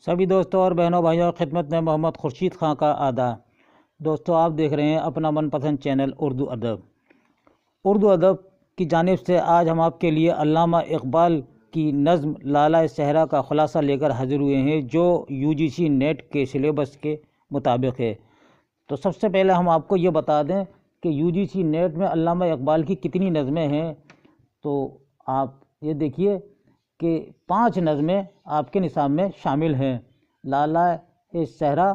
सभी दोस्तों और बहनों भाइयों की खिदमत में मोहम्मद खुर्शीद खां का आदाब। दोस्तों, आप देख रहे हैं अपना मनपसंद चैनल उर्दू अदब। उर्दू अदब की जानिब से आज हम आपके लिए अल्लामा इकबाल की नज़्म लाला सहरा का ख़ुलासा लेकर हाजिर हुए हैं, जो यूजीसी नेट के सिलेबस के मुताबिक है। तो सबसे पहले हम आपको ये बता दें कि यूजीसी नेट में अल्लामा इकबाल की कितनी नज़में हैं। तो आप ये देखिए कि 5 नज़में आपके निसाब में शामिल हैं। लाला सहरा,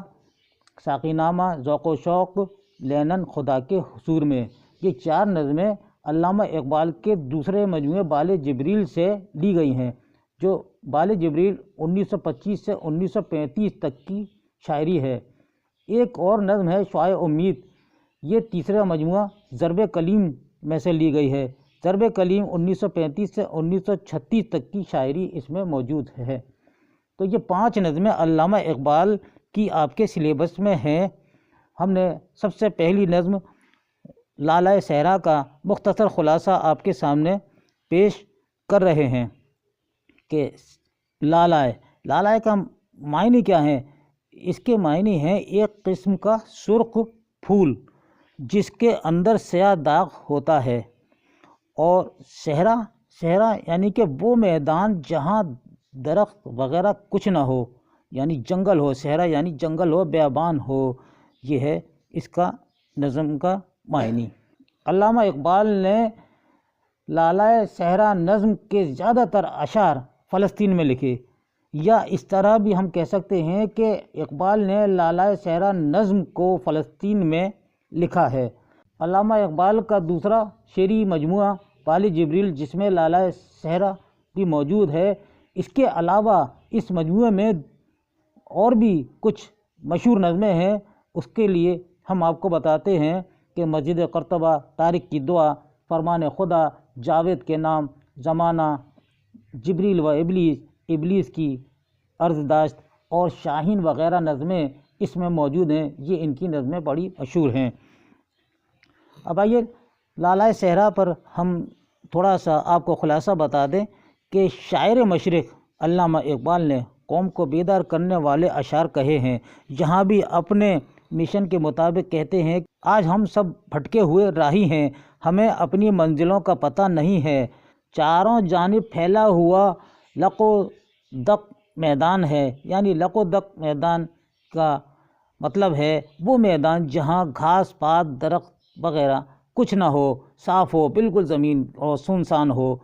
साक़ीनामा, ज़ौक़ शौक़, लेनन खुदा के हुज़ूर में। ये 4 नज़में अल्लामा इकबाल के दूसरे मजमूए बाले जिब्रील से ली गई हैं, जो बाले जिब्रील 1925 से 1935 तक की शायरी है। एक और नज़म है शुआए उम्मीद, ये तीसरा मजमूआ ज़रब कलीम में से ली गई है। ज़रब कलीम 1935 से 1936 तक की शायरी इसमें मौजूद है। तो ये 5 नज़में अल्लामा इकबाल की आपके सिलेबस में हैं। हमने सबसे पहली नज़म लाला सहरा का मुख्तसर ख़ुलासा आपके सामने पेश कर रहे हैं कि लालाए का मायने क्या है। इसके मायने हैं एक किस्म का सुर्ख फूल जिसके अंदर स्याह दाग होता है, और सहरा यानी कि वो मैदान जहाँ दरख्त वग़ैरह कुछ ना हो, यानी जंगल हो। सहरा यानी जंगल हो, बेबान हो। ये है इसका नज़म का मायनी। अल्लामा इकबाल ने लाला सहरा नज़म के ज़्यादातर अशार फ़लस्तीन में लिखे, या इस तरह भी हम कह सकते हैं कि इकबाल ने लाला सहरा नज़म को फ़लस्तीन में लिखा है। अल्लामा इकबाल का दूसरा शेरी मजमूआ बाले जिब्रील, जिसमें लाला सहरा भी मौजूद है, इसके अलावा इस मजमूए में और भी कुछ मशहूर नज़में हैं। उसके लिए हम आपको बताते हैं कि मस्जिद कर्तबा, तारिक की दुआ, फरमान खुदा, जावेद के नाम, ज़माना, जिब्रील व इबलीस की अर्ज़दाश्त और शाहीन वग़ैरह नज़में इसमें मौजूद हैं। ये इनकी नज़में बड़ी मशहूर हैं। अब आइए लाला सहरा पर हम थोड़ा सा आपको ख़ुलासा बता दें कि शायर मशरिक़ अल्लामा इकबाल ने कौम को बेदार करने वाले अशार कहे हैं, जहाँ भी अपने मिशन के मुताबिक कहते हैं, आज हम सब भटके हुए राही हैं, हमें अपनी मंजिलों का पता नहीं है। चारों जानिब फैला हुआ लको दक मैदान है, यानी लको दक मैदान का मतलब है वो मैदान जहाँ घास पात दरख्त वग़ैरह कुछ ना हो, साफ़ हो, बिल्कुल ज़मीन और सुनसान हो।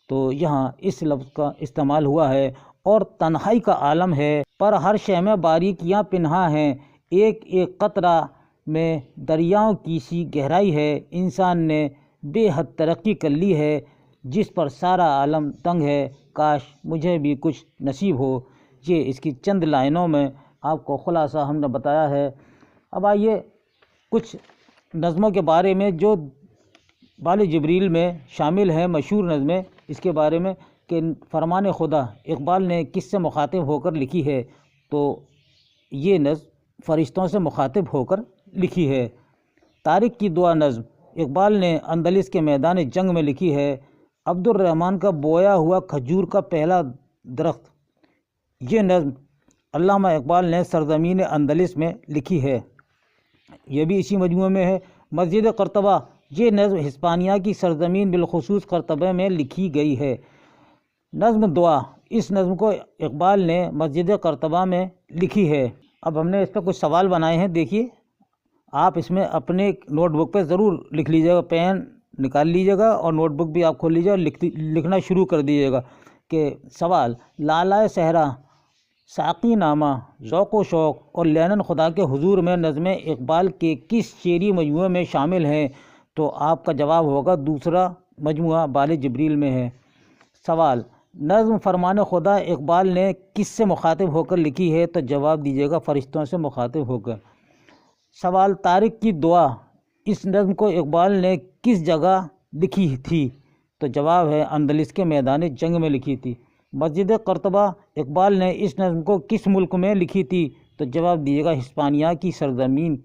तो यहाँ इस लफ्ज़ का इस्तेमाल हुआ है। और तन्हाई का आलम है, पर हर शय में बारीकियाँ पिन्हा हैं, एक एक कतरा में दरियाओं की सी गहराई है। इंसान ने बेहद तरक्की कर ली है, जिस पर सारा आलम तंग है, काश मुझे भी कुछ नसीब हो। ये इसकी चंद लाइनों में आपको ख़ुलासा हमने बताया है। अब आइए कुछ नज़मों के बारे में जो बाले जिब्रील में शामिल हैं, मशहूर नज़में, इसके बारे में कि फरमान खुदा इकबाल ने किससे मुखातिब होकर लिखी है। तो ये नज़्म फ़रिश्तों से मुखातिब होकर लिखी है। तारिक की दुआ नज़्म इकबाल ने अंदलिस के मैदान जंग में लिखी है। अब्दुर्रहमान का बोया हुआ खजूर का पहला दरख्त, ये नज़्म अल्लामा इकबाल ने सरज़मीन अंदलिस में लिखी है, यह भी इसी मजमूए में है। मस्जिद कर्तबा, ये नज़्म हिस्पानिया की सरज़मीन बिलखुसूस कर्तबे में लिखी गई है। नज़्म दुआ, इस नज़्म को इकबाल ने मस्जिद कर्तबा में लिखी है। अब हमने इस पर कुछ सवाल बनाए हैं, देखिए। आप इसमें अपने नोटबुक पे ज़रूर लिख लीजिएगा, पेन निकाल लीजिएगा और नोटबुक भी आप खोल लीजिएगा और लिखना शुरू कर दीजिएगा। कि सवाल, लाला सहरा, साक़ीनामा, ज़ौक़ शौक़ और लेनन खुदा के हुज़ूर में नज़्में इकबाल के किस शेरी मजमूए में शामिल हैं। तो आपका जवाब होगा दूसरा मजमूआ बाले जिब्रील में है। सवाल, नज़्म फरमान खुदा इकबाल ने किस से मुखातिब होकर लिखी है। तो जवाब दीजिएगा फ़रिश्तों से मुखातिब होकर। सवाल, तारिक की दुआ, इस नज़्म को इकबाल ने किस जगह लिखी थी। तो जवाब है अंदलिस के मैदान जंग में लिखी थी। मस्जिद कर्तबा, इकबाल ने इस नज़्म को किस मुल्क में लिखी थी। तो जवाब दीजिएगा हिस्पानिया की सरज़मीन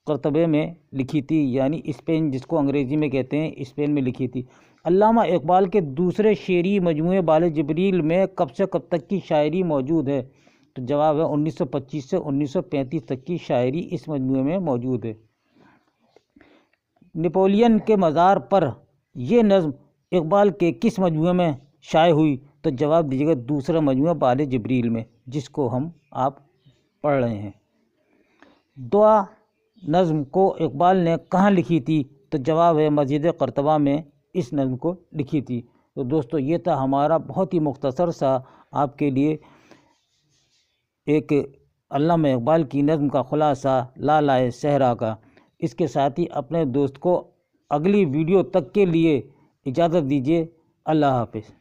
कर्तबे में लिखी थी, यानी स्पेन, जिसको अंग्रेज़ी में कहते हैं, स्पेन में लिखी थी। अल्लामा इकबाल के दूसरे शेरी मजमूए बाले जिब्रील में कब से कब तक की शायरी मौजूद है। تو جواب ہے 1925 سے 1935 تک کی شاعری اس مجموعے میں موجود ہے۔ نپولین کے مزار پر یہ نظم اقبال کے کس مجموعے میں شائع ہوئی؟ تو جواب دیجیے گا دوسرا مجموعہ بال جبریل میں، جس کو آپ پڑھ رہے ہیں۔ دعا نظم کو اقبال نے کہاں لکھی تھی؟ تو جواب ہے مسجد قرطبہ میں اس نظم کو لکھی تھی۔ تو دوستو یہ تھا ہمارا بہت ہی مختصر سا آپ کے لیے ایک علامہ اقبال کی نظم کا خلاصہ لالائے صحرا کا۔ اس کے ساتھ ہی اپنے دوست کو اگلی ویڈیو تک کے لیے اجازت دیجیے۔ اللہ حافظ۔